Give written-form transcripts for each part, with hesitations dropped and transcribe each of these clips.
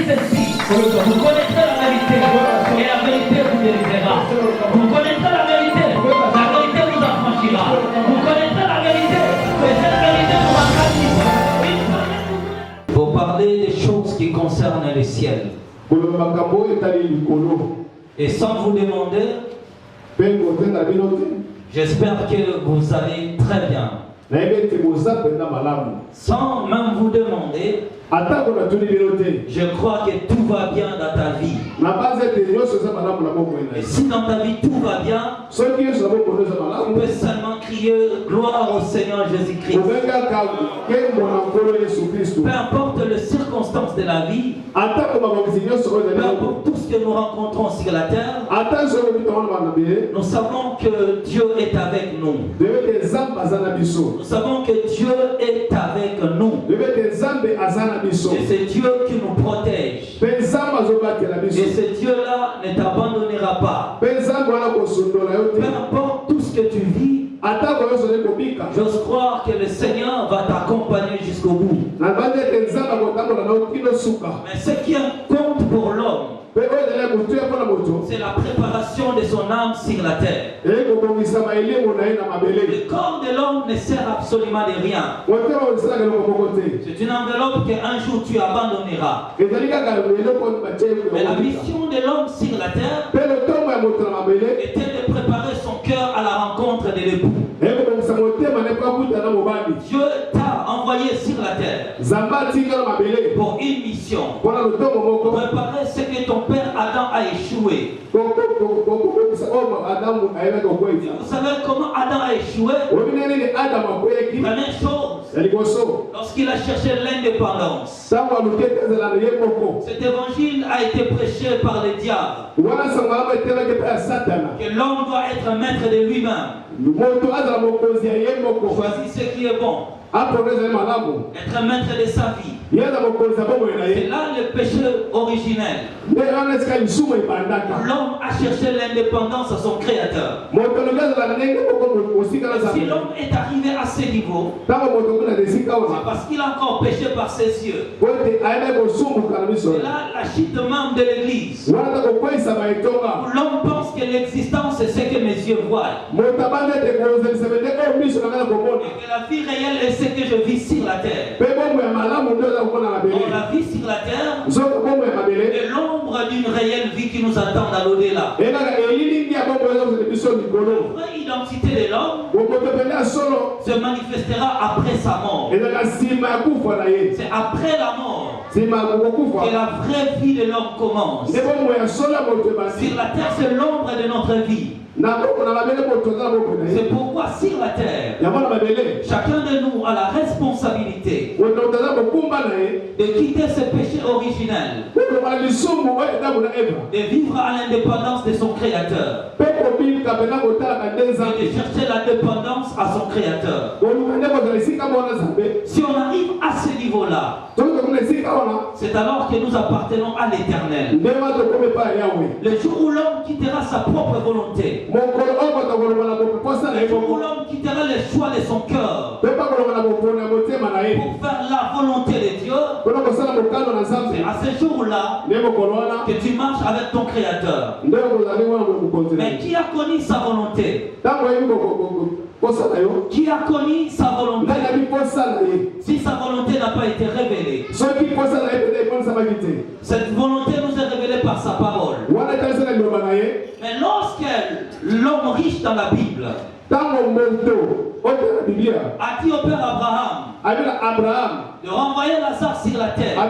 ceci. Vous connaîtrez la vérité et la vérité vous délivrera. Vous connaîtrez la vérité vous affranchira. Vous connaîtrez la vérité et cette vérité vous rendra libre. Pour parler des choses qui concernent les ciels. Et sans vous demander, j'espère que vous allez très bien. Sans même vous demander, je crois que tout va bien dans ta vie. Et si dans ta vie tout va bien, tu peux seulement crier gloire au Seigneur Jésus-Christ. Peu importe les circonstances de la vie, peu importe tout ce que nous rencontrons sur la terre, nous savons que Dieu est avec nous. Nous savons que Dieu est avec nous. Et c'est Dieu qui nous protège. Et ce Dieu-là ne t'abandonnera pas. Peu importe tout ce que tu vis, j'ose croire que le Seigneur va t'accompagner jusqu'au bout. Mais ce qui compte pour l'homme, c'est la préparation de son âme sur la terre. Le corps de l'homme ne sert absolument de rien. C'est une enveloppe qu'un jour tu abandonneras. Mais la mission de l'homme sur la terre était de préparer son cœur à la rencontre de l'époux. Dieu t'a envoyé sur la terre pour une mission. Préparer ce que ton père Adam a échoué. Vous savez comment Adam a échoué? Première chose, lorsqu'il a cherché l'indépendance, cet évangile a été prêché par le diable. Que l'homme doit être maître de lui-même. Choisis ce qui est bon. Être maître de sa vie. C'est là le péché originel. L'homme a cherché l'indépendance à son créateur. Si l'homme est arrivé à ce niveau, c'est parce qu'il a encore péché par ses yeux. C'est là la chute même de l'église. L'homme pense que l'existence c'est ce que mes yeux voient. Et que la vie réelle est ce que je vis sur la terre. On la vie sur la terre est l'ombre d'une réelle vie qui nous attend dans l'au-delà. La vraie identité de l'homme se manifestera après sa mort. C'est après la mort que la vraie vie de l'homme commence. Sur la terre, c'est l'ombre de notre vie. C'est pourquoi sur la terre, chacun de nous a la responsabilité de quitter ce péché originel, de vivre à l'indépendance de son créateur, et de chercher la dépendance à son créateur. Si on arrive à ce niveau-là, c'est alors que nous appartenons à l'Éternel. Le jour où l'homme quittera sa propre volonté, le jour où l'homme quittera les choix de son cœur pour faire la volonté de Dieu, c'est à ce jour-là que tu marches avec ton Créateur. Mais qui a connu sa volonté? Qui a connu sa volonté? Si sa volonté n'a pas été révélée, cette volonté nous est révélée par sa parole. Mais lorsque l'homme riche dans la Bible a dit au père Abraham de renvoyer Lazare sur la terre pour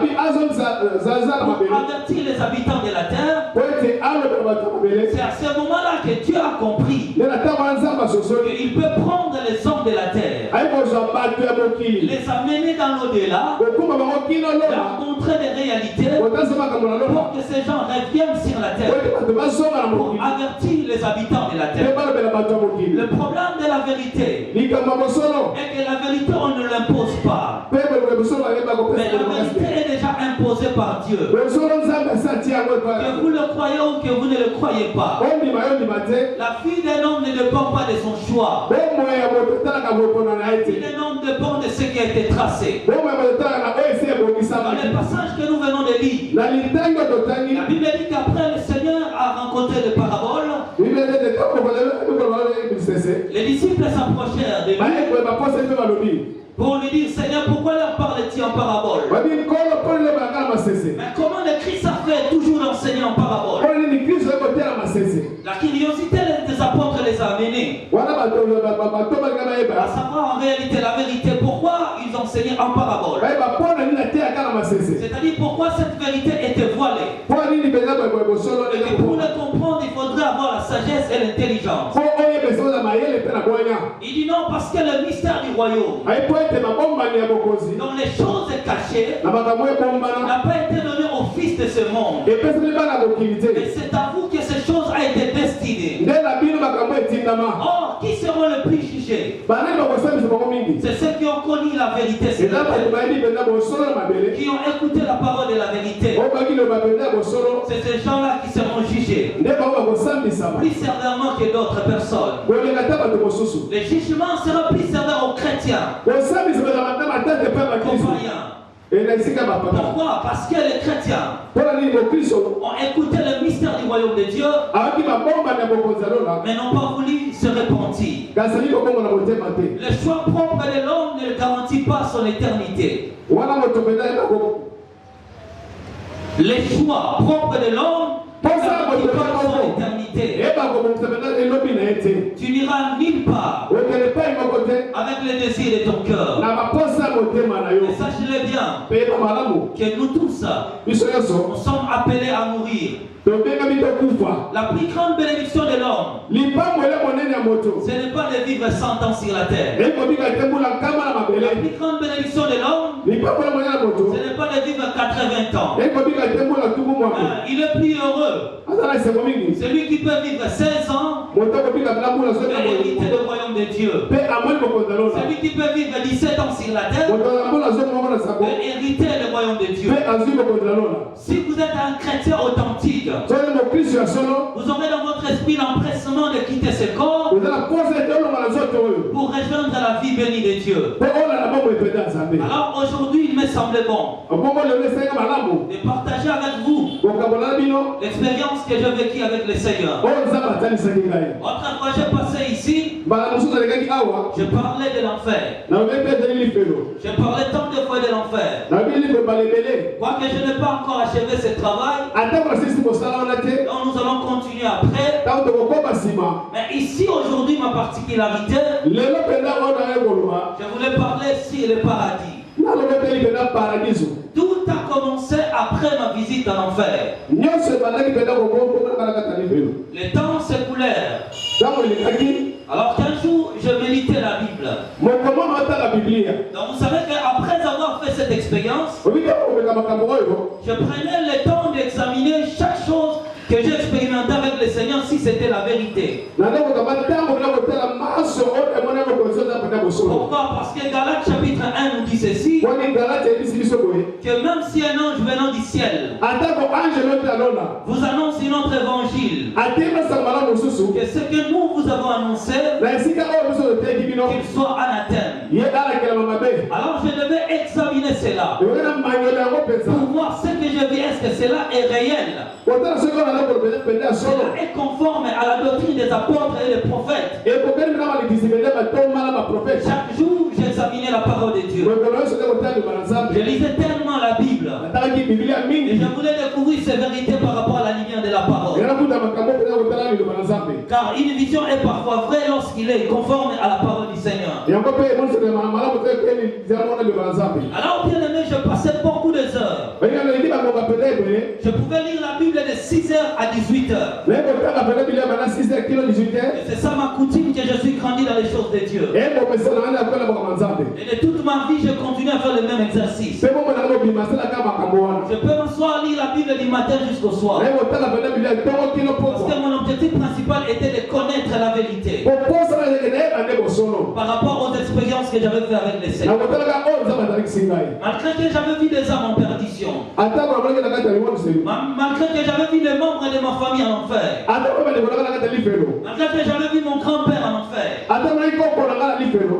avertir les habitants de la terre, c'est à ce moment-là que Dieu a compris qu'il peut prendre les hommes de la terre, les amener dans l'au-delà, leur montrer des réalités pour que ces gens reviennent sur la terre, pour avertir les habitants de la terre. Le problème de la vérité est que la vérité on ne l'impose pas, mais la vérité est déjà imposée par Dieu. Que vous le croyez ou que vous ne le croyez pas, la vie d'un homme ne dépend pas de son choix. La vie d'un homme dépend de ce qui a été tracé. les passages que nous venons de lire, la Bible dit qu'après le Seigneur a rencontré des paraboles, les disciples s'approchèrent de lui pour lui dire, Seigneur, pourquoi leur parles-tu en parabole? Mais comment le Christ a fait toujours d'enseigner en parabole? La curiosité des apôtres les a amenés à savoir en réalité la vérité, pourquoi ils enseignaient en parabole. C'est-à-dire pourquoi cette vérité était voilée. Et pour le comprendre, il faudrait avoir la sagesse et l'intelligence. Il dit non, parce que le mystère du royaume, dont les choses cachées, n'a pas été donné au fils de ce monde. Et c'est à vous que ces choses ont été destinées. Or, qui seront les plus jugés? C'est ceux qui ont connu la vérité, qui ont écouté la parole de la vérité. C'est ces gens-là qui seront jugés plus sévèrement que d'autres personnes. Les jugements seront plus sévères aux chrétiens. Pourquoi? Parce que les chrétiens ont écouté le mystère du royaume de Dieu, mais n'ont pas voulu se repentir. Le choix propre de l'homme ne garantit pas son éternité. Les choix propres de l'homme ne garantissent pas son éternité. Tu n'iras nulle part avec les désirs de ton cœur. Et sache-le bien que nous tous, nous sommes appelés à mourir. La plus grande bénédiction de l'homme, ce n'est pas de vivre 100 ans sur la terre. La plus grande bénédiction de l'homme, ce n'est pas de vivre 80 ans. Il est plus heureux celui qui peut vivre 16 ans et hériter le royaume de Dieu. Celui qui peut vivre 17 ans sur la terre et hériter le royaume de Dieu. Si vous êtes un chrétien authentique, vous aurez dans votre esprit l'empressement de quitter ce corps pour rejoindre la vie bénie de Dieu. Alors aujourd'hui, il me semblait bon de partager avec vous l'expérience que j'ai vécue avec le Seigneur. Autrefois, j'ai passé ici, je parlais de l'enfer. Je parlais tant de fois de l'enfer. Quoique je n'ai pas encore achevé ce travail, donc nous allons continuer après. Mais ici aujourd'hui, ma particularité, je voulais parler sur le paradis. Tout a commencé après ma visite en enfer. Les temps s'écoulèrent. Alors qu'un jour, je méditais la Bible. Donc vous savez qu'après avoir fait cette expérience, je prenais le temps d'examiner chaque chose que j'ai expérimenté avec le Seigneur, si c'était la vérité. Pourquoi? Parce que Galates chapitre 1 nous dit ceci, que même si un ange venant du ciel vous annonce un autre évangile, que ce que nous vous avons annoncé, qu'il soit anathème. Alors je devais examiner cela pour voir ce que je vis, est-ce que cela est réel, cela est conforme à la doctrine des apôtres et des prophètes. Chaque jour, j'examinais la parole de Dieu. Je lisais tellement la Bible et je voulais découvrir ces vérités par rapport à la lumière de la parole. Car une vision est parfois vraie lorsqu'il est conforme à la parole du Seigneur. Alors bien aimé, je passais beaucoup d'heures. Je pouvais lire la Bible de 6h à 18h. Et c'est ça ma coutume, que je suis grandi dans les choses de Dieu. Et de toute ma vie, je continue à faire le même exercice. Je peux m'asseoir lire la Bible du matin jusqu'au soir. Parce que mon objectif principal était de connaître la vérité par rapport aux expériences que j'avais fait avec les Seigneurs. Malgré que j'avais vu des âmes en perdition, malgré que j'avais vu les membres de ma famille en enfer, malgré que j'avais vu mon grand-père en enfer,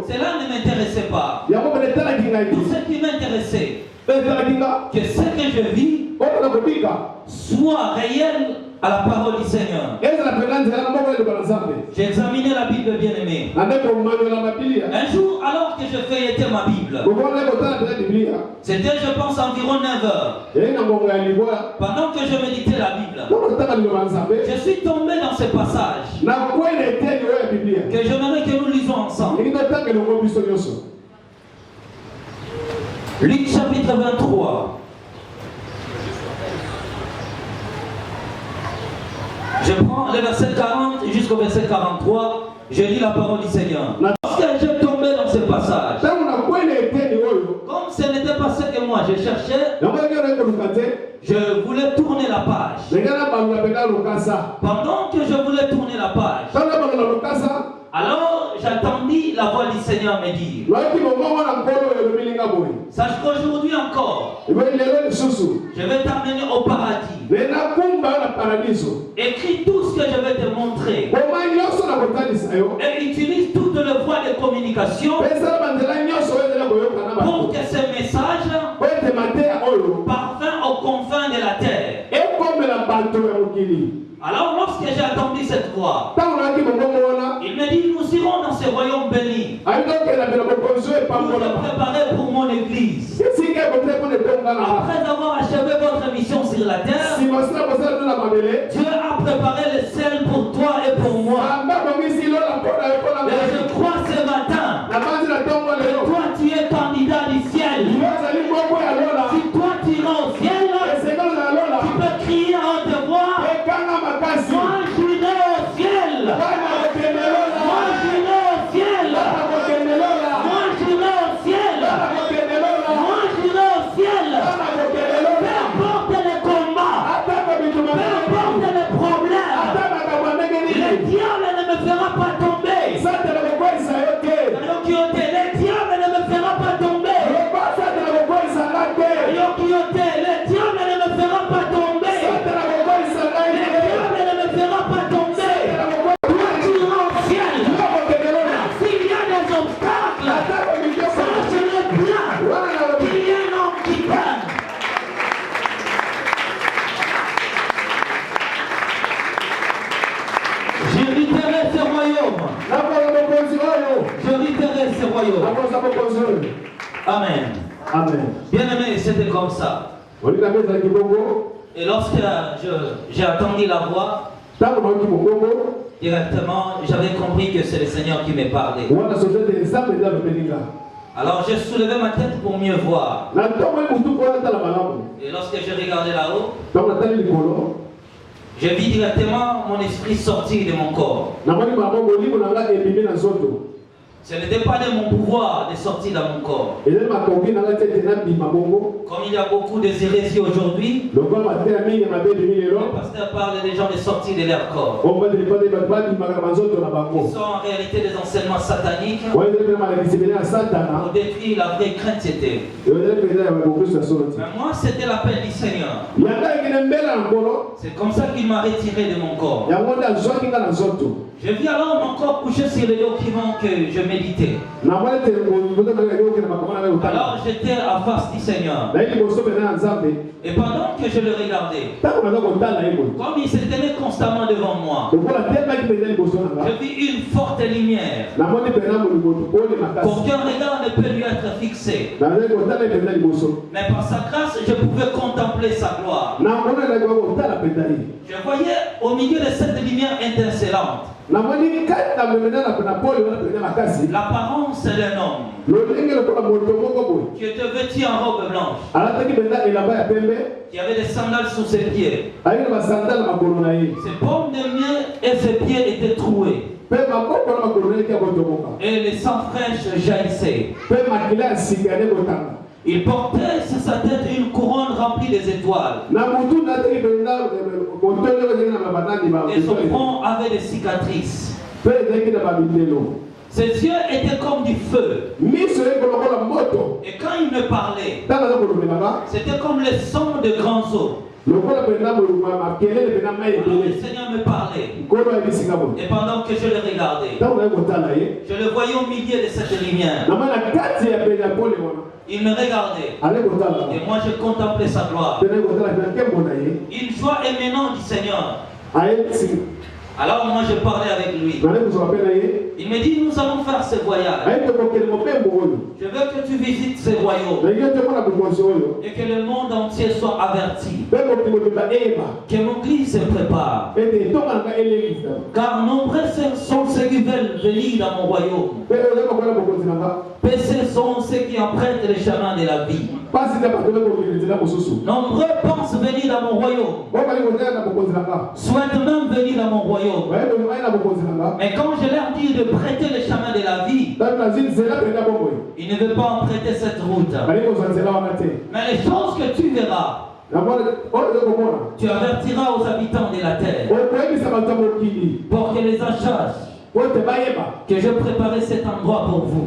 cela ne m'intéressait pas. Tout ce qui m'intéressait, que ce que je vis soit réel à la parole du Seigneur. J'ai examiné la Bible, bien aimée. Un jour, alors que je feuilletais ma Bible, c'était, je pense, environ 9 heures. Pendant que je méditais la Bible, je suis tombé dans ce passage que j'aimerais que nous lisons ensemble. Luc chapitre 23. Je prends le verset 40 jusqu'au verset 43. Je lis la parole du Seigneur. Lorsque je tombais dans ce passage, comme ce n'était pas ce que moi je cherchais, je voulais tourner la page. Pendant que je voulais tourner la page, alors j'attendis la voix du Seigneur me dire: sache qu'aujourd'hui encore, je vais t'amener au paradis. Écris tout ce que je vais te montrer. Et utilise toutes les voies de communication pour que ce message parvint aux confins de la terre. Alors lorsque j'ai attendu cette voix, il me dit: nous irons dans ce royaume béni pour te préparer pour mon église. Après avoir achevé votre mission sur la terre, Dieu a préparé le ciel pour toi et pour moi. Et je crois ce matin que toi tu es candidat du ciel. Si toi tu iras au ciel, tu peux crier à haute voix: moi j'irai au ciel. Moi j'irai au ciel. Moi j'irai au ciel. Moi j'irai au ciel. Peu importe les combats, peu importe les problèmes, le diable ne me fera pas tomber. Le diable ne me fera pas tomber. Le diable ne me fera pas tomber. Amen. Amen. Bien aimé, c'était comme ça. Et lorsque j'ai entendu la voix, directement, j'avais compris que c'est le Seigneur qui me parlait. Alors j'ai soulevé ma tête pour mieux voir. Et lorsque j'ai regardé là-haut, j'ai vu directement mon esprit sortir de mon corps. Ce n'était pas de mon pouvoir de sortir dans mon corps. Comme il y a beaucoup de hérésies aujourd'hui, le pasteur parle des gens de sortir de leur corps. Ils sont en réalité des enseignements sataniques pour détruire la vraie chrétienté. Mais moi, c'était l'appel du Seigneur. C'est comme ça qu'il m'a retiré de mon corps. Je vis alors mon corps couché sur les documents que je méditais. Alors j'étais à face du Seigneur. Et pendant que je le regardais, comme il se tenait constamment devant moi, je vis une forte lumière qu'aucun regard ne peut lui être fixé. Mais par sa grâce, je pouvais contempler sa gloire. Je voyais au milieu de cette lumière étincelante l'apparence d'un homme qui était vêtu en robe blanche, qui avait des sandales sous ses pieds. Ses paumes de main et ses pieds étaient troués. Et les sangs fraîches jaillissaient. Il portait sur sa tête une couronne remplie des étoiles. Et son front avait des cicatrices. Ses yeux étaient comme du feu. Et quand il me parlait, c'était comme le son de grands eaux. Le Seigneur me parlait. Et pendant que je le regardais, je le voyais au milieu de cette lumière. Il me regardait. Et moi je contemplais sa gloire. Une joie émanant du Seigneur. Alors moi je parlais avec lui. Il me dit, nous allons faire ce voyage. Je veux que tu visites ce royaume. Et que le monde entier soit averti. Que mon Église se prépare. Car nombreux sont ceux qui veulent venir dans mon royaume. Péchés sont ceux qui empruntent le chemin de la vie. Nombreux pensent venir dans mon royaume. Souhaitent même venir dans mon royaume. Mais quand je leur dis de prêter le chemin de la vie, ils ne veulent pas emprunter cette route. Mais les choses que tu verras, tu avertiras aux habitants de la terre pour que les gens sachent que je préparais cet endroit pour vous.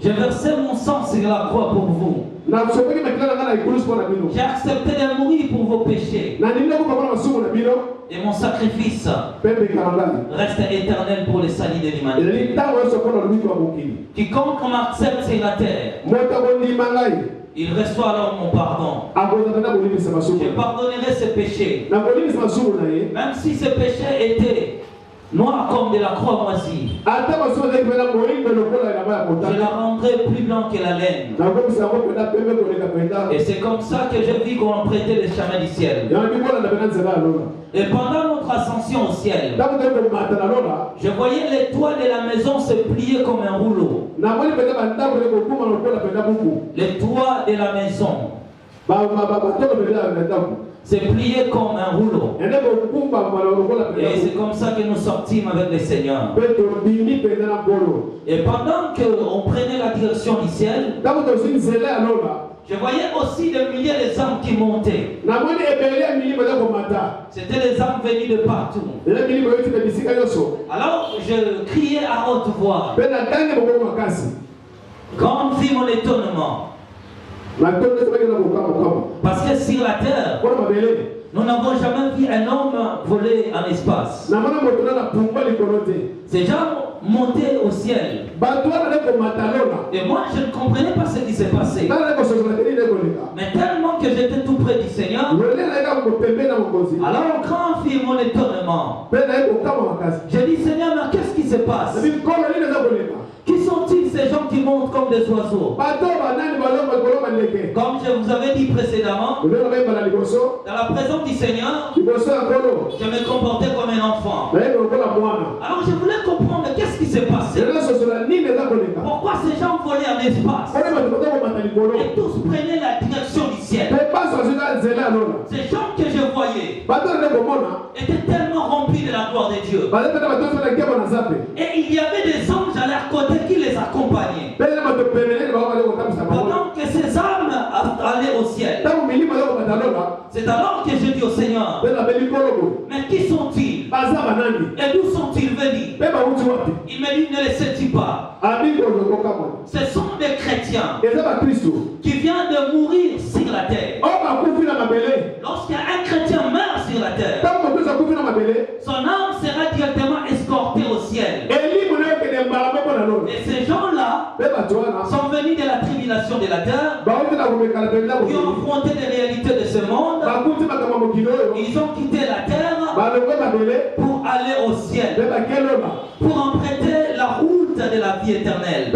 J'ai versé mon sang sur la croix pour vous. J'ai accepté de mourir pour vos péchés. Et mon sacrifice reste éternel pour le salut de l'humanité. Quiconque m'accepte sur la terre, il reçoit alors mon pardon. Je pardonnerai ses péchés. Même si ses péchés étaient noirs comme de la croix moisie, je la rendrai plus blanc que la laine. Et c'est comme ça que je vis qu'on prêtait le chemin du ciel. Et pendant notre ascension au ciel, je voyais les toits de la maison se plier comme un rouleau. Les toits de la maison se plier comme un rouleau. Et c'est comme ça que nous sortîmes avec le Seigneur. Et pendant qu'on prenait la direction du ciel, je voyais aussi des milliers d'âmes qui montaient. C'était des âmes venues de partout. Alors je criais à haute voix. Quand vit mon étonnement. Parce que sur la terre, nous n'avons jamais vu un homme voler en espace. Ces gens montaient au ciel. Et moi, je ne comprenais pas ce qui s'est passé. Mais tellement que j'étais tout près du Seigneur, alors quand fit mon étonnement, j'ai dit, Seigneur, mais qu'est-ce qui se passe? Qui sont-ils ces gens qui montent comme des oiseaux? Comme je vous avais dit précédemment, dans la présence du Seigneur, je me comportais comme un enfant. Alors je voulais comprendre qu'est-ce qui s'est passé. Pourquoi ces gens volaient en espace et tous prenaient la direction du ciel? Ces gens que je voyais étaient tellement remplis de la gloire de Dieu. Et il y avait des anges à leur côté qui les accompagnaient. Pendant que ces âmes allaient au ciel, c'est alors que je dis au Seigneur, mais qui sont-ils? Et d'où sont-ils venus? Il me dit, ne les sais-tu pas? Ce sont des chrétiens qui viennent de mourir sur la terre. Lorsqu'un chrétien meurt sur la terre, son âme sera directement escortée au ciel. Et ces gens-là sont venus de la tribulation de la terre, qui ont affronté les réalités de ce monde. Ils ont quitté la terre pour aller au ciel, pour emprunter la route de la vie éternelle.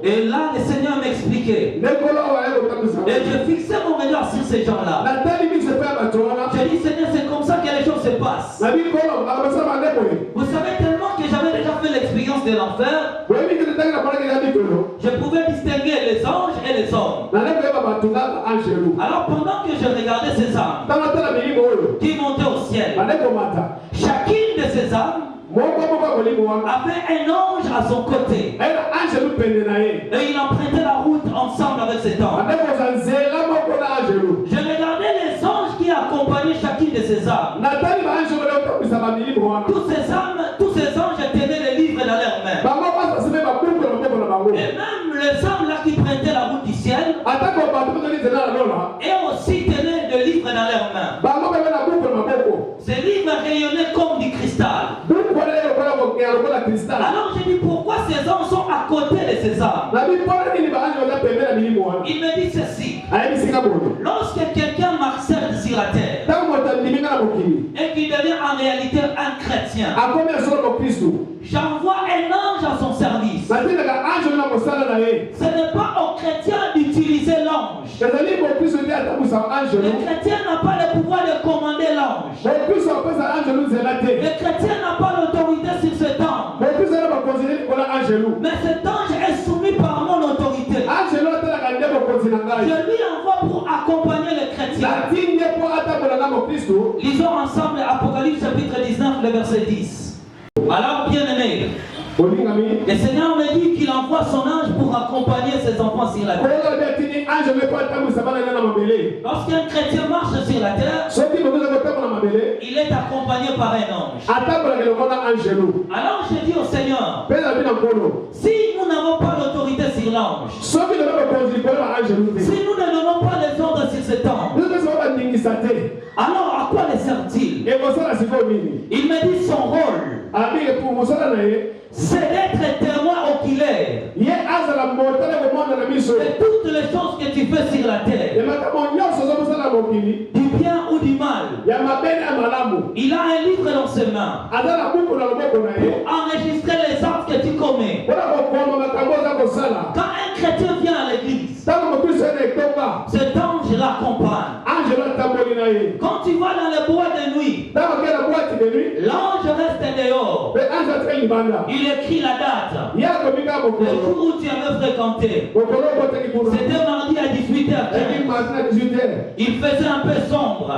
Et là, le Seigneur m'expliquait. Et je fixais mon regard sur ces gens-là. J'ai dit, Seigneur, c'est comme ça que les choses se passent. Vous savez tellement que j'avais déjà fait l'expérience de l'enfer. Je pouvais distinguer les anges et les hommes. Alors pendant que je regardais ces âmes qui montaient au ciel, chacune de ces âmes avait un ange à son côté. Et il empruntait la route ensemble avec cet ange. Je regardais les anges qui accompagnaient chacune de ces âmes. Tous ces anges tenaient les livres dans leurs mains. Et même les âmes là qui prêtaient la route du ciel ces hommes sont à côté de ces âmes? Il me dit ceci. Lorsque quelqu'un marcelle sur la terre et qui devient en réalité un chrétien, j'envoie un ange à son service. Ce n'est pas au chrétien d'utiliser l'ange. Le chrétien n'a pas le pouvoir de commander l'ange. Le chrétien n'a pas l'autorité sur cet ange. Mais cet ange est soumis par mon autorité. Je lui envoie pour accompagner le chrétien. Lisons ensemble Apocalypse chapitre 19, le verset 10. Alors, bien-aimé, le Seigneur me dit qu'il envoie son ange pour accompagner ses enfants sur la terre. Lorsqu'un chrétien marche sur la terre, il est accompagné par un ange. Alors je dis au Seigneur, si nous n'avons pas l'autorité sur l'ange, si nous ne donnons pas les ordres sur cet ange, alors à quoi les sert-il? Il me dit son rôle, c'est d'être témoin oculaire de toutes les choses que tu fais sur la terre, du bien ou du mal. Il a un livre dans ses mains pour enregistrer les actes que tu commets. Quand un chrétien vient à l'église, cet ange l'accompagne. Quand tu vas dans les bois de nuit, l'ange reste dehors. Il écrit la date, le jour où tu avais fréquenté. C'était mardi à 18h15. Il faisait un peu sombre.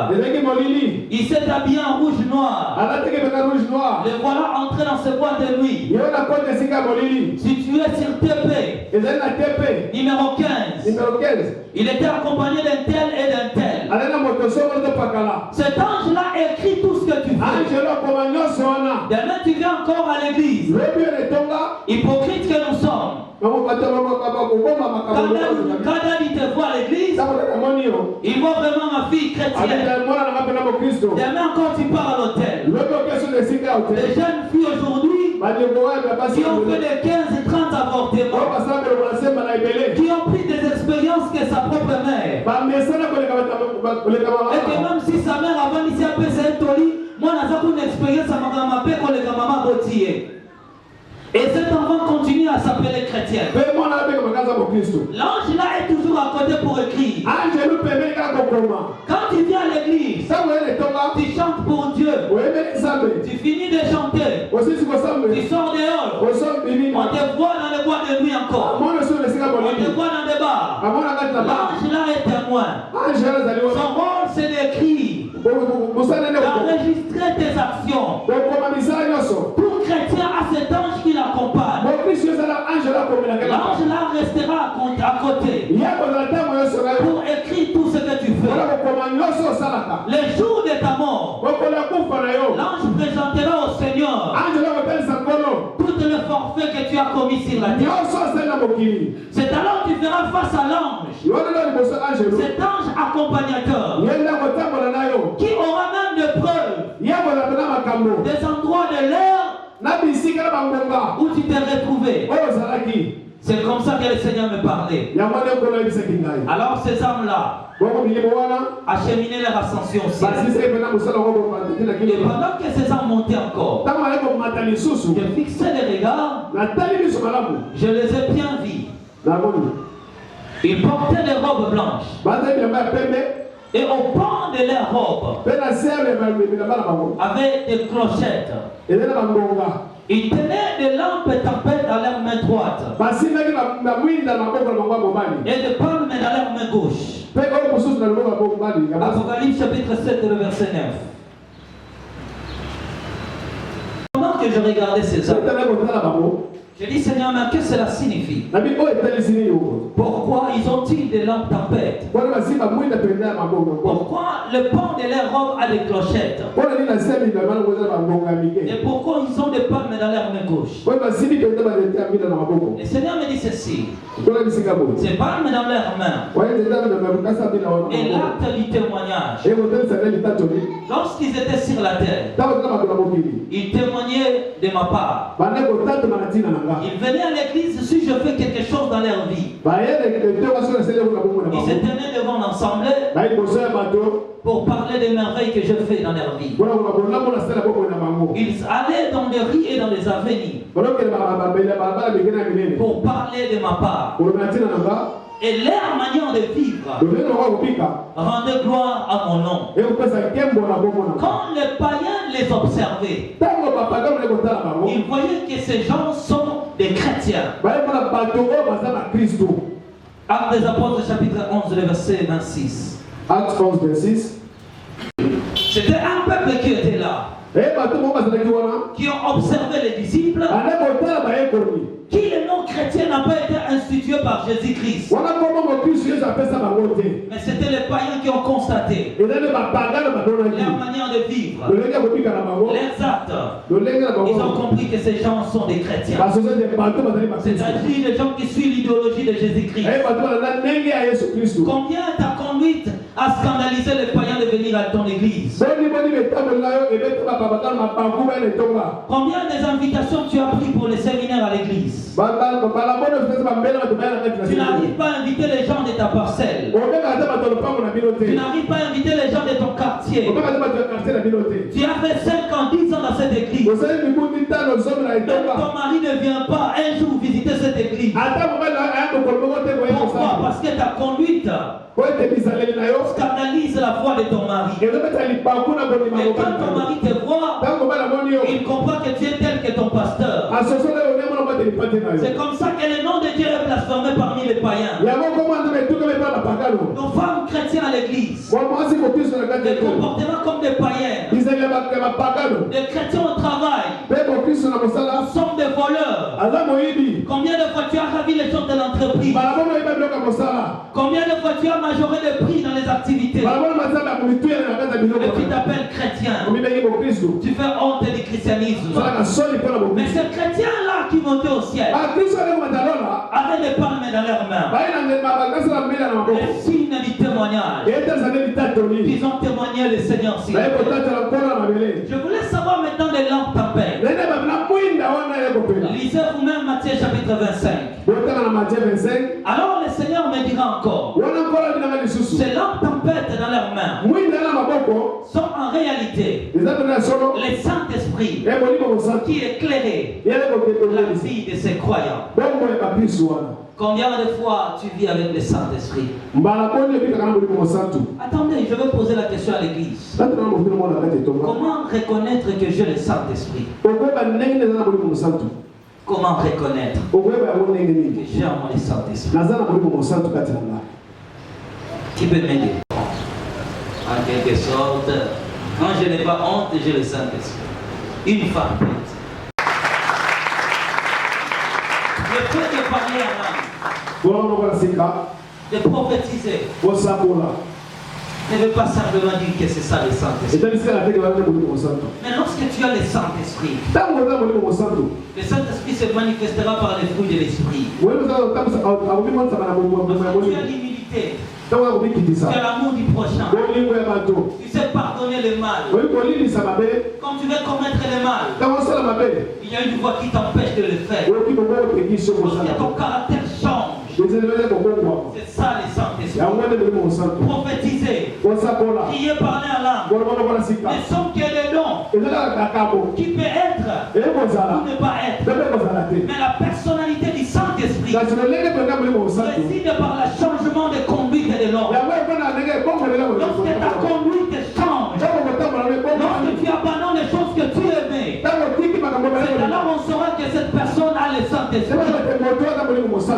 Il s'est habillé en rouge noir. Le voilà entré dans ce bois de nuit, situé sur TP, numéro 15. Il était accompagné d'un tel et d'un tel. Cet ange-là écrit tout ce que tu fais. Demain tu viens encore à l'église. Hypocrite que nous sommes. Quand il te voit à l'église, il voit vraiment ma fille chrétienne. Demain encore tu pars à l'hôtel. Les jeunes filles aujourd'hui qui ont fait des 15 et 30 avortements, qui ont pris des expériences que sa propre mère. Et que même si sa mère avant ici a fait un toli, moi j'ai une expérience à ma maman Botier. Et cet enfant continue à s'appeler chrétien. L'ange là est toujours à côté pour écrire. Quand tu viens à l'église, tu chantes pour Dieu. Tu finis de chanter. Tu sors dehors. On te voit dans les bois de nuit encore. On te voit dans des bars. L'ange là est témoin. Son rôle c'est d'écrire, d'enregistrer tes actions. Tout chrétien a cet ange qui l'accompagne. L'ange là restera à côté pour écrire tout ce que tu fais. Le jour de ta mort, l'ange présentera au Seigneur toutes les forfaits que tu as commis sur la terre. C'est alors que tu feras face à l'ange, cet ange accompagnateur, qui aura même des preuves, des endroits de l'heure où tu t'es retrouvé. C'est comme ça que le Seigneur me parlait. Alors ces hommes-là acheminé leur ascension aussi. Et pendant que ces hommes montaient encore, je fixais les regards, je les ai bien vus. Ils portaient des robes blanches. Et au pan de leurs robes avait des clochettes. Ils tenaient des lampes tempêtes dans leur main droite et des palmes dans leur main gauche. Apocalypse chapitre 7, le verset 9. Pendant que je regardais ces hommes, j'ai dit, Seigneur, mais que cela signifie? Pourquoi ils ont-ils des lampes tempêtes? Pourquoi le pan de leur robe a des clochettes? Et pourquoi ils ont des palmes mais dans leur main gauche. Le Seigneur me dit ceci. Ces palmes dans leurs mains. Et l'acte du témoignage. Lorsqu'ils étaient sur la terre, ils témoignaient de ma part. Ils venaient à l'église si je fais quelque chose dans leur vie. Ils se tenaient devant l'assemblée pour parler des merveilles que je fais dans leur vie. Ils allaient dans les rues et dans les avenues pour parler de ma part. Et leur manière de vivre rendait gloire à mon nom. Quand les païens les observaient, ils voyaient que ces gens sont des chrétiens. Actes des Apôtres, chapitre 11, le verset 26. Actes 11, 26. C'était un peuple qui était là, qui ont observé les disciples, qui le nom chrétien n'a pas été institué par Jésus-Christ. Mais c'était les païens qui ont constaté leur manière de vivre, leurs actes. Ils ont compris que ces gens sont des chrétiens. C'est-à-dire les gens qui suivent l'idéologie de Jésus-Christ. Combien t'a conduite à scandaliser les païens de venir à ton église? Combien des invitations tu as pris pour les séminaires à l'église? Tu n'arrives pas à inviter les gens de ta parcelle. Tu n'arrives pas à inviter les gens de ton quartier. Tu as fait 5 ans, 10 ans dans cette église. Même ton mari ne vient pas un jour visiter cette église. Pourquoi? Parce que ta conduite scandalise la foi de ton mari. Et quand ton mari te voit, il comprend que tu es tel que ton pasteur. C'est comme ça que le nom de Dieu est blasphémé parmi les païens. Nos femmes chrétiennes à l'église, des comportements comme des païens. Des chrétiens au travail, nous sommes des voleurs. Combien de fois tu as ravi les choses de l'entreprise? Combien de fois tu as majoré le prix dans les activités? Et tu t'appelles chrétien. Tu fais honte du christianisme. Mais ces chrétiens-là qui montaient au ciel avaient des palmes dans leurs mains, les signes du témoignage. Ils ont témoigné le Seigneur. Je voulais savoir maintenant les lampes tempêtes. Lisez vous-même Matthieu chapitre 25. Alors le Seigneur me dira encore, ces lampes tempêtes dans leurs mains sont en réalité les Saint-Esprit qui éclairait la vie de ces croyants. Combien de fois tu vis avec le Saint-Esprit? Attendez, je vais poser la question à l'église. Comment reconnaître que j'ai le Saint-Esprit? Comment reconnaître que j'ai en moi le Saint-Esprit? Qui peut m'aider? En quelque sorte, quand je n'ai pas honte, j'ai le Saint-Esprit. Une femme. Le fait de parler en langue, de prophétiser, ne veut pas simplement dire que c'est ça le Saint-Esprit. Mais lorsque tu as le Saint-Esprit, le Saint-Esprit se manifestera par les fruits de l'Esprit. Tu as l'humilité. Tu as l'amour du prochain. Tu sais pardonner le mal. Quand tu veux commettre le mal, il y a une voix qui t'empêche de le faire. Lorsque ton caractère change, c'est ça le Saint-Esprit. Prophétiser, prier, parler en langue, ne sont que des dons qui peut être ou ne pas être. Mais la personnalité du Saint-Esprit réside par le changement de conduite de l'homme. Lorsque ta conduite change, lorsque tu abandonnes les choses que tu aimais, c'est alors on saura que cette personne a le Saint-Esprit.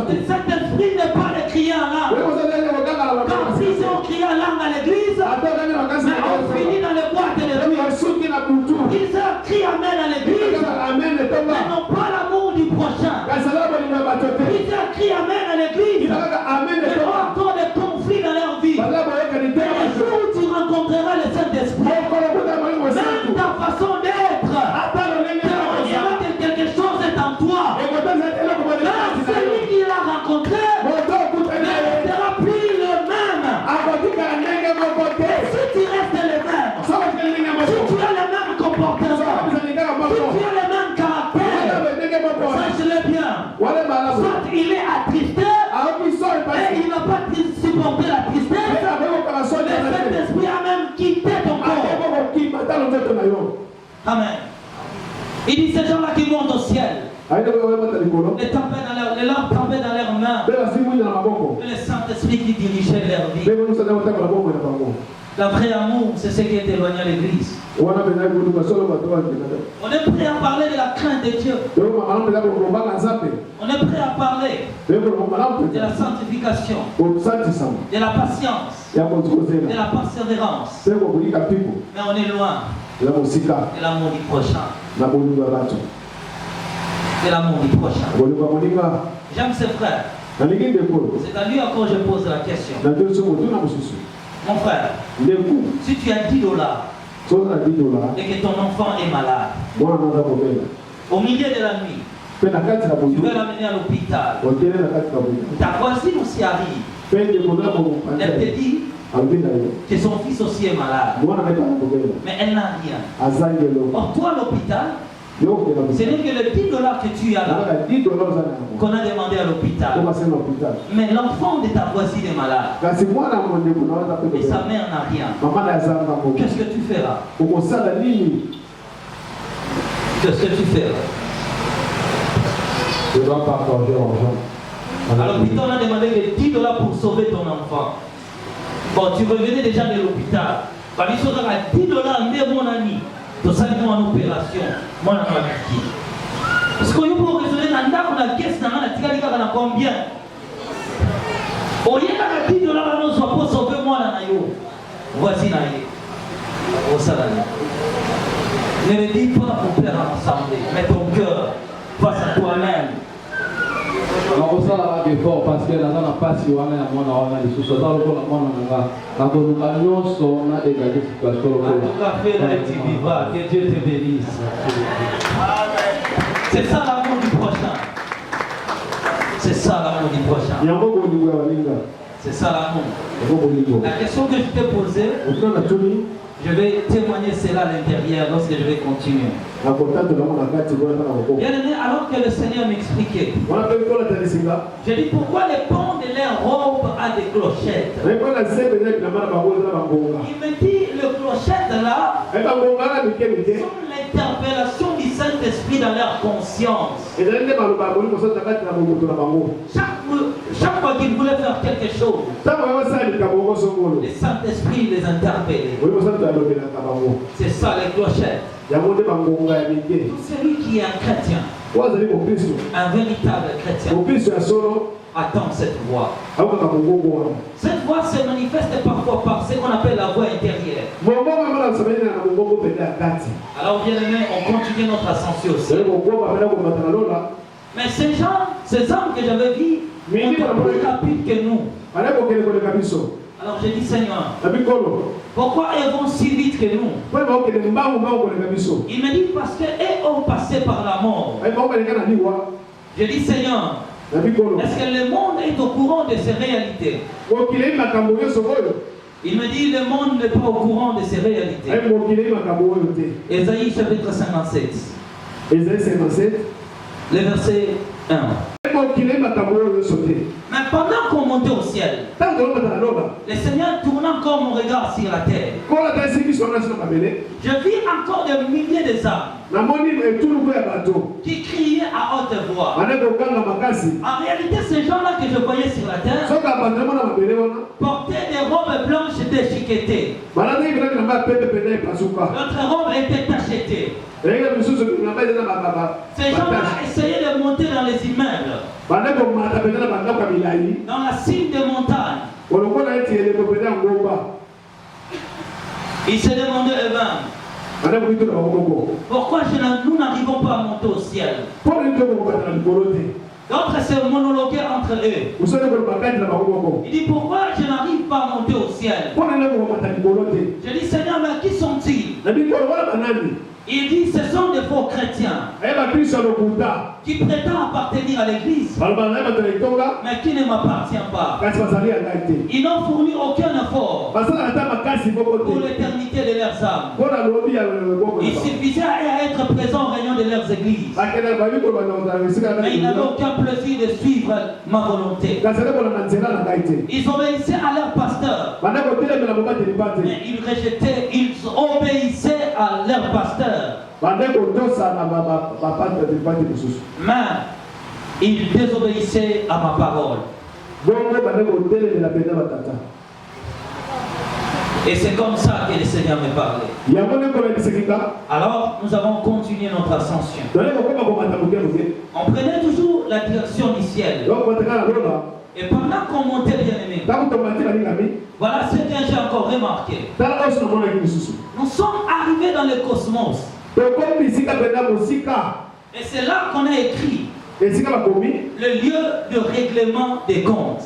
Le Saint-Esprit n'est pas de crier en langue. Quand ils ont crié en langue à l'église, mais on finit dans les boîtes de l'église. Ils crient amen à l'église, mais n'ont pas l'amour du prochain. Ils crient amen à l'église, mais ont encore des conflits dans leur vie. Mais le jour où tu rencontreras le Saint-Esprit, même ta façon d'être témoignera de quelque Amen. Il dit ces gens-là qui montent au ciel. Les lampes tombaient dans leurs mains. Et le Saint-Esprit qui dirigeait leur vie. Le vrai amour, c'est ce qui est éloigné à l'église. On est prêt à parler de la crainte de Dieu. On est prêt à parler de la sanctification, de la patience, de la persévérance. Mais on est loin de l'amour du prochain. De l'amour du prochain. J'aime ses frères. C'est à lui encore que je pose la question. Mon frère, si tu as $10 et que ton enfant est malade, au milieu de la nuit, tu veux l'amener à l'hôpital, ta voisine aussi arrive, elle te dit que son fils aussi est malade, mais elle n'a rien. Or toi à l'hôpital, ce n'est que le $10 que tu as là qu'on a demandé à l'hôpital. Mais l'enfant de ta voisine est malade. Et sa mère n'a rien. Qu'est-ce que tu feras? Qu'est-ce que tu feras? Je dois partager l'argent. À l'hôpital, on a demandé que $10 pour sauver ton enfant. Bon, tu revenais déjà de l'hôpital. Parce que $10 mais mon ami. Tu sais, moi en opération, moi en maladie. Parce que nous pouvons raisonner dans la caisse, dans la tigalica, dans combien? Au lieu de $10, nous sommes pour sauver moi dans la yo. Voici la yo. Au salarié. Ne le dis pas pour faire ensemble, mais ton cœur face à toi-même. On s'en va fort parce que là, on n'a pas si on a un les sous-soldats, on a dégagé la situation. Que Dieu te bénisse. C'est ça l'amour du prochain. C'est ça l'amour du prochain. C'est ça l'amour. La question que je t'ai posée, je vais témoigner cela à l'intérieur lorsque je vais continuer. Bien aimé, alors que le Seigneur m'expliquait, j'ai dit pourquoi les pans de leur robe a des clochettes. Il me dit le clochette là sont l'interpellation du Saint-Esprit dans leur conscience. Chaque fois qu'ils voulaient faire quelque chose, le Saint-Esprit les interpellait. C'est ça les clochettes. Celui qui est un chrétien, un véritable chrétien, attend cette voix. Cette voix se manifeste parfois par ce qu'on appelle la voix intérieure. Alors bien aimé, on continue notre ascension aussi. Mais ces gens, ces hommes que j'avais vus, ont été plus rapides que nous. Alors j'ai dit Seigneur, pourquoi ils vont si vite que nous? Il me dit parce qu'ils ont passé par la mort. J'ai dit Seigneur, est-ce que le monde est au courant de ces réalités? Il me dit le monde n'est pas au courant de ces réalités. Ésaïe chapitre 57. Ésaïe 57. Le verset 1. Mais pendant qu'on montait au ciel, le Seigneur tournant encore mon regard sur la terre. Je vis encore des milliers de âmes qui criaient à haute voix. En réalité, ces gens-là que je voyais sur la terre portaient des robes blanches déchiquetées. Notre robe était tachetée. Ces gens-là essayaient de monter dans les immeubles, dans la cime des montagnes. Ils se demandaient eux-mêmes, pourquoi nous n'arrivons pas à monter au ciel? D'autres se monologuaient entre eux. Il dit pourquoi je n'arrive pas à monter au ciel? Je dis Seigneur, mais qui sont-ils? Il dit ce sont des faux chrétiens qui prétendent appartenir à l'église mais qui ne m'appartiennent pas. Ils n'ont fourni aucun effort pour l'éternité de leurs âmes. Il suffisait à être présent au réunion de leurs églises, mais ils n'avaient aucun plaisir de suivre ma volonté. Ils obéissaient à leur pasteur, mais ils obéissaient à leur pasteur. Mais il désobéissait à ma parole. Et c'est comme ça que le Seigneur me parlait. Alors nous avons continué notre ascension. On prenait toujours la direction du ciel. Et pendant qu'on montait, bien aimé, voilà ce que j'ai encore remarqué. Nous sommes arrivés dans le cosmos. Et c'est là qu'on a écrit le lieu de règlement des comptes.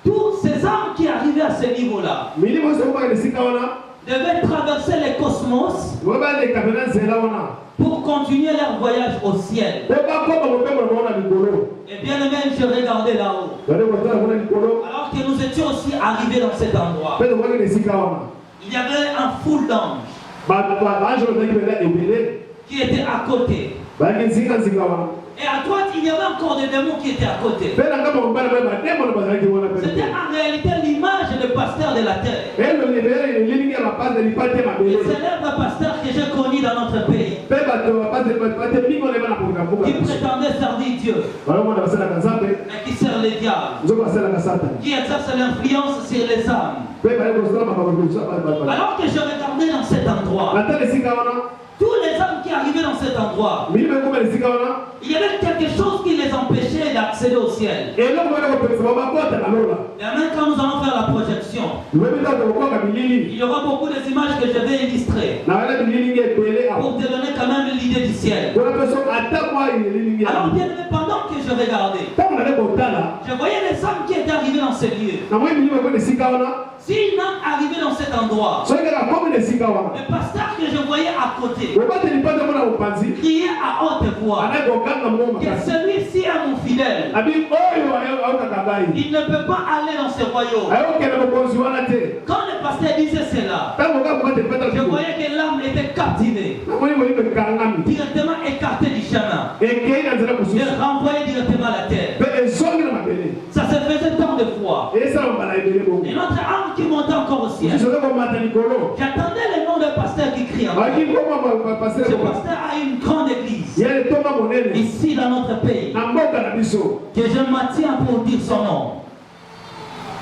Tous ces âmes qui arrivaient à ce niveau-là devaient traverser le cosmos pour continuer leur voyage au ciel. Et bien aimé, je regardais là-haut. Alors que nous étions aussi arrivés dans cet endroit, il y avait un foule d'anges qui étaient à côté. Et à droite, il y avait encore des démons qui étaient à côté. C'était en réalité l'image du pasteur de la terre. Le célèbre pasteur que j'ai connu dans notre pays, qui prétendait servir Dieu, mais qui sert les diables, qui exerce l'influence sur les âmes. Alors que je regardais dans cet endroit, tous les hommes qui arrivaient dans cet endroit, il y avait quelque chose qui les empêchait d'accéder au ciel. Et même quand nous allons faire la projection, il y aura beaucoup d'images que je vais illustrer pour te donner quand même l'idée du ciel. Alors bien aimé, pendant que je regardais, je voyais les hommes qui étaient arrivés dans ce lieu. Si une âme arrivait dans cet endroit, le pasteur que je voyais à côté criait à haute voix que celui-ci est mon fidèle. Il ne peut pas aller dans ce royaume. Quand le pasteur disait cela, je voyais que l'âme était captivée, directement écartée du chemin et renvoyée directement à la terre. Ça se faisait tant de fois. Et notre âme qui montait encore au ciel, j'attendais le nom de pasteur qui crie en moi. Ce pasteur a une grande église ici dans notre pays, que je m'attire pour dire son nom.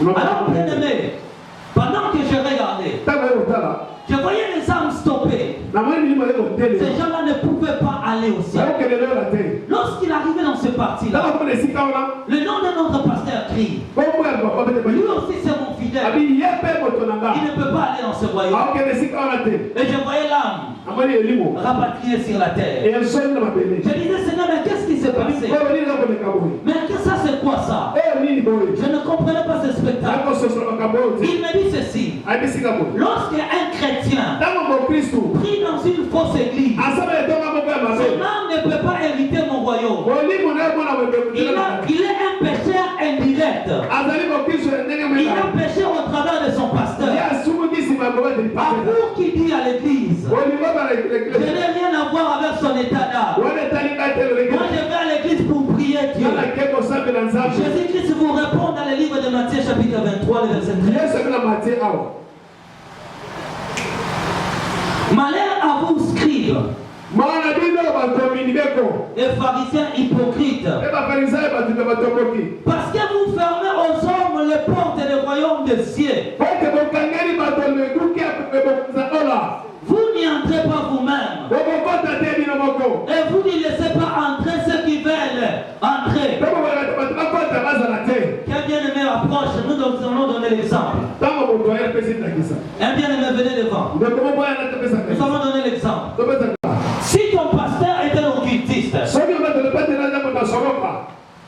Alors bien aimé, pendant que je regardais, je voyais les âmes stopper. Ces gens-là ne pouvaient pas aller au ciel. Lorsqu'il arrivait dans ce parti-là, le nom de notre pasteur crie. Lui aussi c'est mon fidèle. Il ne peut pas aller dans ce royaume. Et je voyais l'âme rapatriée sur la terre. Je disais, Seigneur, mais qu'est-ce qui s'est passé? Mais ça c'est quoi ça? Je ne comprenais pas ce spectacle. Il me dit ceci. Lorsqu'un chrétien pris dans une fausse église, son âme ne peut pas hériter mon royaume. Il est un pécheur indirect. Il a péché au travers de son pasteur. Amour qui dit à l'église, je n'ai rien à voir avec son état d'âme. Moi je vais à l'église pour prier Dieu. Jésus-Christ vous répond dans le livre de Matthieu chapitre 23, le verset 13. Malheur à vous, scribes et pharisiens hypocrites, parce que vous fermez aux hommes les portes des royaumes des cieux. Vous n'y entrez pas vous-même, et vous n'y laissez pas entrer ceux qui veulent entrer. Quel bien-aimé approche, nous allons donner l'exemple. Un bien-aimé, venez devant. Nous allons donner l'exemple. Si ton pasteur est un occultiste,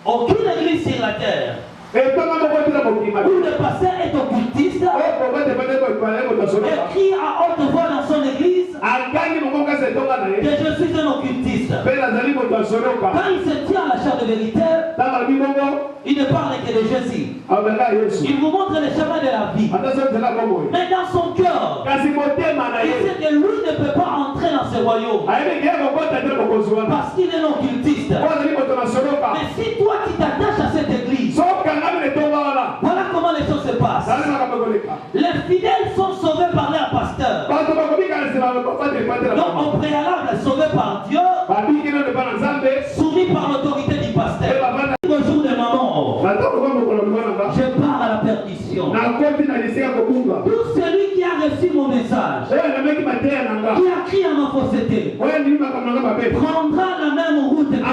aucune église sur la terre où le pasteur est occultiste et crie à haute voix dans son église que je suis un occultiste, quand il se tient à la chair de vérité, il ne parle que de Jésus. Il vous montre le chemin de la vie. Mais dans son cœur, il sait que lui ne peut pas entrer dans ce royaume parce qu'il est un occultiste. Mais si toi tu t'attaches à cette église, voilà comment les choses se passent. Les fidèles sont sauvés par leur pasteur. Donc au préalable, sauvé par Dieu, soumis par l'autorité du pasteur. Bonjour de maman, je pars à la perdition. Tout celui qui a reçu mon message, qui a crié à ma fausseté, prendra la même route que moi.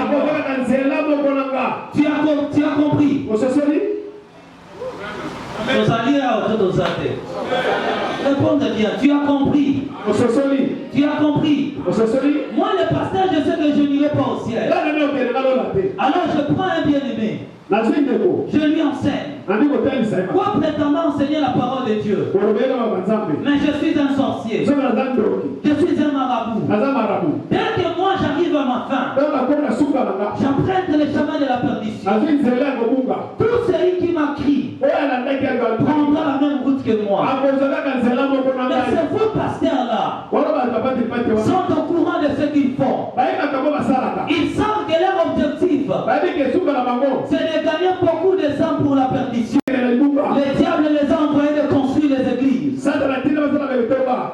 Tu as compris? Répondez bien, tu as compris? Tu as compris? Moi le pasteur, je sais que je n'irai pas au ciel. Alors je prends un bien-aimé, je lui enseigne. Quoi prétendant enseigner la parole de Dieu? Mais je suis un sorcier, je suis un marabout. Dès que moi j'arrive à ma fin, j'emprunte le chemin de la perdition. Tout celui qui m'a crié prendra la même route que moi. Mais ces faux pasteurs-là sont au courant de ce qu'ils font. Ils savent que leur objectif, c'est de gagner beaucoup de gens pour la perdition. Le diable les a envoyés de construire les églises.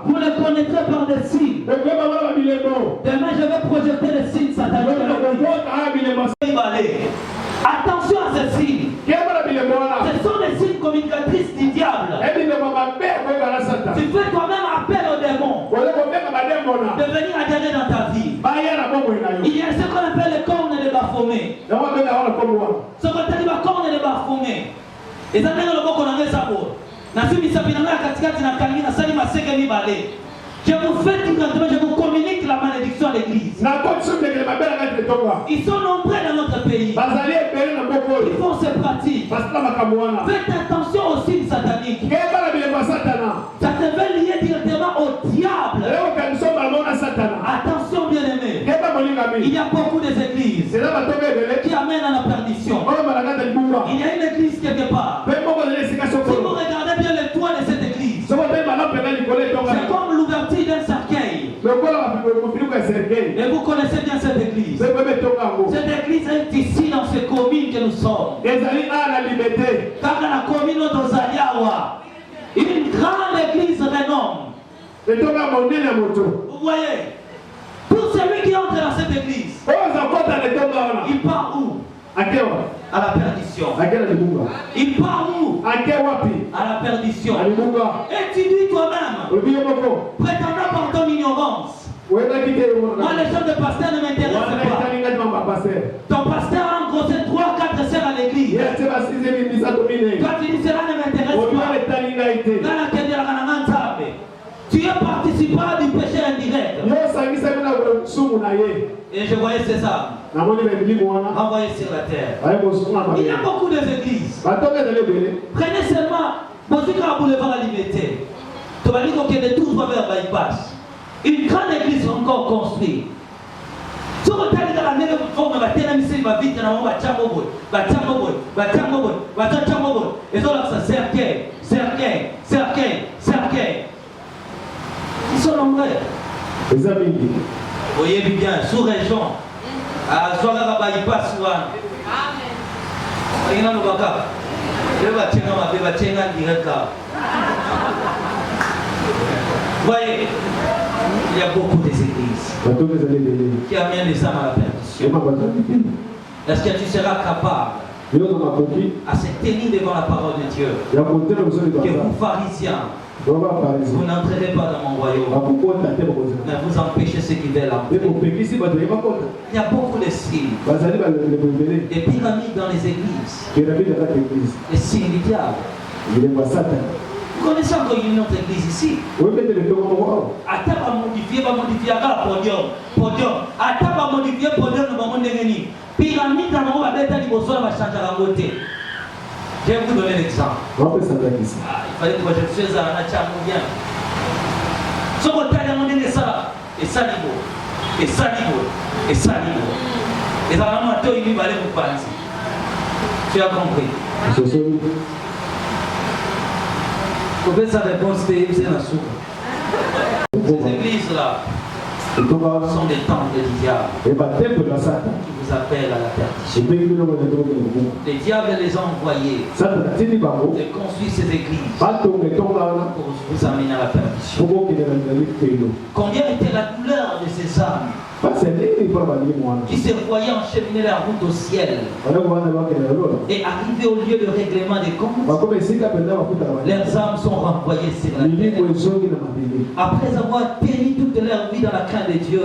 Vous les connaîtrez par des signes. Demain je vais projeter les signes sataniques. Attention à ces signes. Ce sont des signes communicatrices du diable. Tu fais toi-même appel aux démons de venir adhérer dans ta vie. Il y a ce qu'on appelle les cornes de Baphomet. Ce qu'on appelle les cornes de Baphomet. Et ça vient de l'oboko dans les sabots. Je vous fais tout gratuitement, je vous communique la malédiction à l'église. Ils sont nombreux dans notre pays. Ils font ces pratiques. Faites attention aux signes sataniques. Ça te fait lier directement au diable. Attention bien aimé. Il y a beaucoup d'églises qui amènent à la perdition. Il y a une église quelque part. Si vous regardez bien le toit de cette église, c'est comme l'ouverture d'un cercueil. Et vous connaissez bien cette église. Cette église est ici dans ces communes que nous sommes. Car dans la commune d'Ozaliawa, une grande église renommée. Vous voyez, tout celui qui entre dans cette église, il part où? À la perdition. Il part où? À la perdition. Et tu dis toi-même, prétendant par ton ignorance, moi les gens de pasteur ne m'intéressent pas. Ton pasteur a engrossé 3-4 sœurs à l'église. Toi tu dis cela ne m'intéresse pas. Tu es participant du péché indirect. Et je voyais ces âmes envoyées sur la terre. Il y a beaucoup d'églises. Prenez seulement Bozika Boulevard à Liberté. Tu vas dire que de tout va vers bypass. Une grande église encore construite. Si vous avez la même forme, vous avez mis va vite dans le Tchamoboy. Et donc ça cercueil. Ils sont nombreux. Vous voyez bien, sous-région. À Zouagara bypass. Vous voyez, il y a beaucoup d'églises qui amènent les âmes à la perdition. Est-ce que tu seras capable à se tenir devant la parole de Dieu? Que vous, pharisiens, vous n'entrez pas dans mon royaume, mais vous empêchez ceux qui veulent entrer. Il y a beaucoup de signes, des pyramides dans les églises, les signes du diable. Vous connaissez encore une autre église ici? Attends à modifier à podium. Attends à modifier podium dans mon déni. Pyramide dans mon bête à l'immotion va changer la beauté. Je vais vous donner l'exemple. Il fallait que je fasse un achat bien. Ce qu'on t'a demandé de ça, et ça libre. Et ça va mater, il va aller vous penser. Tu as compris? Vous faites sa réponse, c'est la soupe. Ces églises-là sont des temples du diable qui vous appellent à la perdition. Les diables les ont envoyés de construire ces églises pour vous amener à la perdition. damnation. Combien était la douleur de ces âmes qui se voyaient enchaîner la route au ciel et arriver au lieu de règlement des comptes. Leurs âmes sont renvoyées sur la terre. Après avoir tenu toute leur vie dans la crainte de Dieu.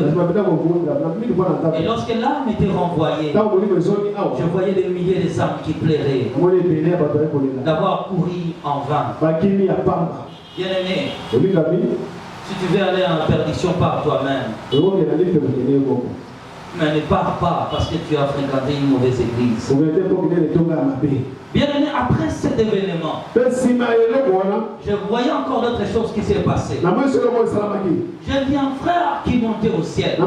Et lorsque l'âme était renvoyée, je voyais des milliers de âmes qui pleuraient d'avoir couru en vain. Bien-aimé, si tu veux aller en perdition par toi-même, mais ne pars pas parce que tu as fréquenté une mauvaise église. Bien-aimé, après cet événement, je voyais encore d'autres choses qui s'est passées. J'ai vu un frère qui montait au ciel.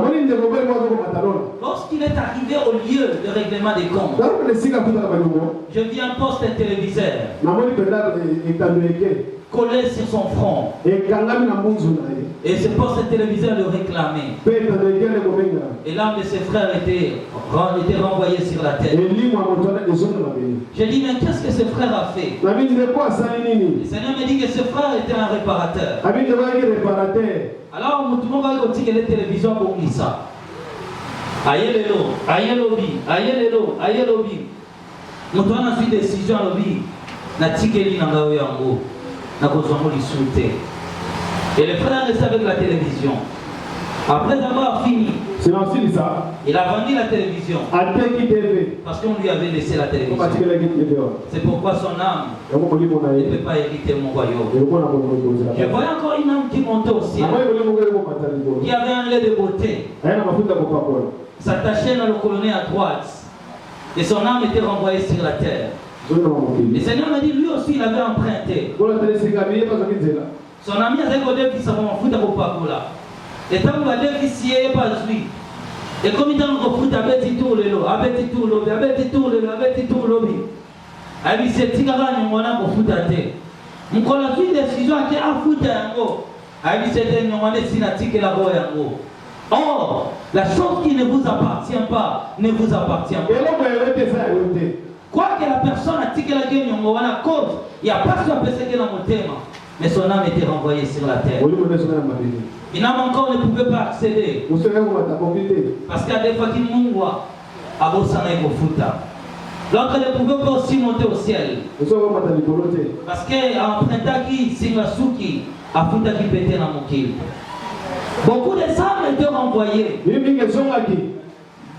Lorsqu'il est arrivé au lieu de règlement des comptes, je vis un poste téléviseur collé sur son front. Et ce poste téléviseur le réclamait. Et l'âme de ses frères était renvoyée sur la terre. J'ai dit, mais qu'est-ce que ce frère a fait? Le Seigneur me dit que ce frère était un réparateur. Alors, tout le monde va dire que les télévisions pour ça. Aïe le lobby. Nous avons fait une décision à lobby. Na tikeli nangawe yango. Na kozongo lisute. Et le frère restait avec la télévision. Après avoir fini, il a vendu la télévision. Parce qu'on lui avait laissé la télévision. C'est pourquoi son âme ne peut pas hériter mon royaume. Je voyais encore une âme qui montait au ciel, qui avait un lait de beauté. S'attachait dans le colonel à droite. Et son âme était renvoyée sur la terre. Le Seigneur m'a dit, lui aussi il avait emprunté. Son ami a dit que ça va foutre au papoula. Et tant que le fils est pas lui. Et comme il a un foot avec tout le lot, avec tout le lobby. Avec ces petits gars, on a un foot à terre. Mon collègue a une décision qui a un foot à un go. Avec ces derniers, on a signatique la roue à un go. Or, la chose qui ne vous appartient pas, ne vous appartient pas. Quoi que la personne a tiré la gueule, on a la cause, il n'y a pas de personne qui est dans mon thème. Mais son âme était renvoyée sur la terre. Il n'a encore ne pouvait pas accéder. Parce qu'il y a des fois qu'il m'envoie à Bossana et Bofuta. L'autre ne pouvait pas aussi monter au ciel. Parce qu'en Prentaki, Singasuki, à Futa qui pétait dans mon kill. Beaucoup de âmes étaient renvoyées.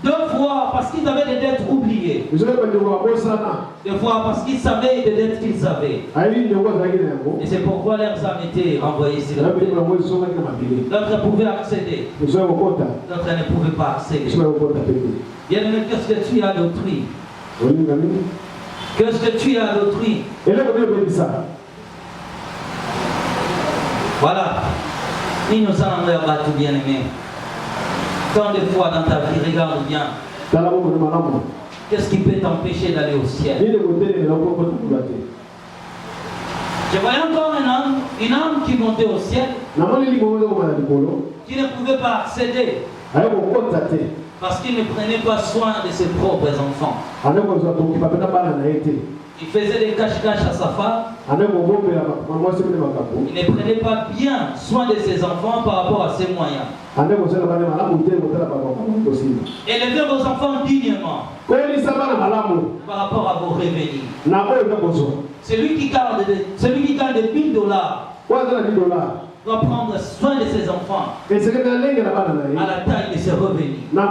2 fois parce qu'ils avaient des dettes oubliées. 2 fois parce qu'ils savaient des dettes qu'ils avaient. Et c'est pourquoi leurs âmes étaient renvoyées sur la terre. D'autres pouvaient accéder. D'autres ne pouvaient pas accéder. Bien-aimé, qu'est-ce que tu as d'autrui? Qu'est-ce que tu as d'autrui? Voilà. Nous nous allons battre, bien-aimé. Tant de fois dans ta vie, regarde bien. Qu'est-ce qui peut t'empêcher d'aller au ciel? Je voyais encore une âme qui montait au ciel, qui ne pouvait pas accéder parce qu'il ne prenait pas soin de ses propres enfants. Il faisait des cache-cache à sa femme. Il ne prenait pas bien soin de ses enfants par rapport à ses moyens. Élevez vos enfants dignement par rapport à vos revenus. Celui qui gagne $1000 doit prendre soin de ses enfants à la taille de ses revenus. Mais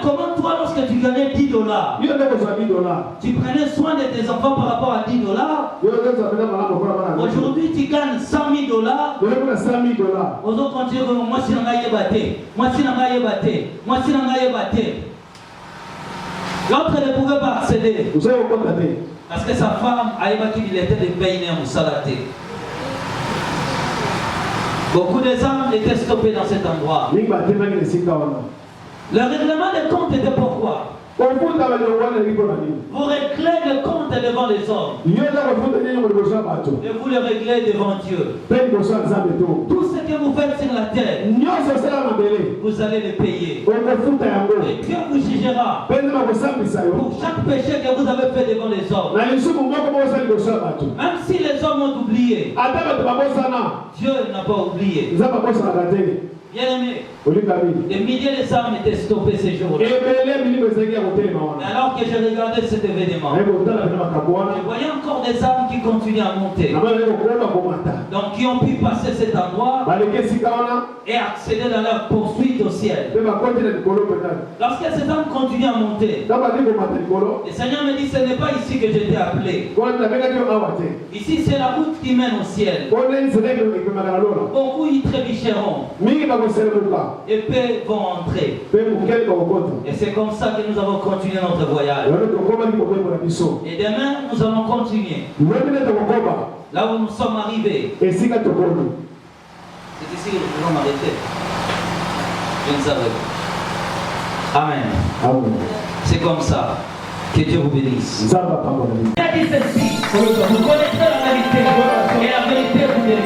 comment toi, lorsque tu gagnais $10, tu prenais soin de tes enfants par rapport à $10? Aujourd'hui tu gagnes $100,000. Aux autres on dit moi si l'autre ne pouvait pas accéder parce que sa femme a évacué qu'il était de payer un salaté. Beaucoup des âmes étaient stoppées dans cet endroit. Le règlement des comptes était pourquoi? Vous réglez le compte devant les hommes. Et vous le réglez devant Dieu. Tout ce que vous faites sur la terre, vous allez le payer. Et Dieu vous jugera pour chaque péché que vous avez fait devant les hommes. Même si les hommes ont oublié, Dieu n'a pas oublié. Bien-aimé, des milliers d'âmes étaient stoppées ces jours-là. Et alors que je regardais cet événement, je voyais encore des âmes qui continuaient à monter. Donc qui ont pu passer cet endroit et accéder dans leur poursuite au ciel. Lorsque ces âmes continuent à monter, le Seigneur me dit, ce n'est pas ici que je t'ai appelé. Ici c'est la route qui mène au ciel. Beaucoup y trébucheront. Et peu vont entrer. Et c'est comme ça que nous avons continué notre voyage. Et demain, nous allons continuer. Là où nous sommes arrivés. C'est ici que nous pouvons m'arrêter. Je ne savais pas. Amen. C'est comme ça. Que Dieu vous bénisse. Il a dit ceci. Vous connaîtrez la vérité. Et la vérité vous bénisse.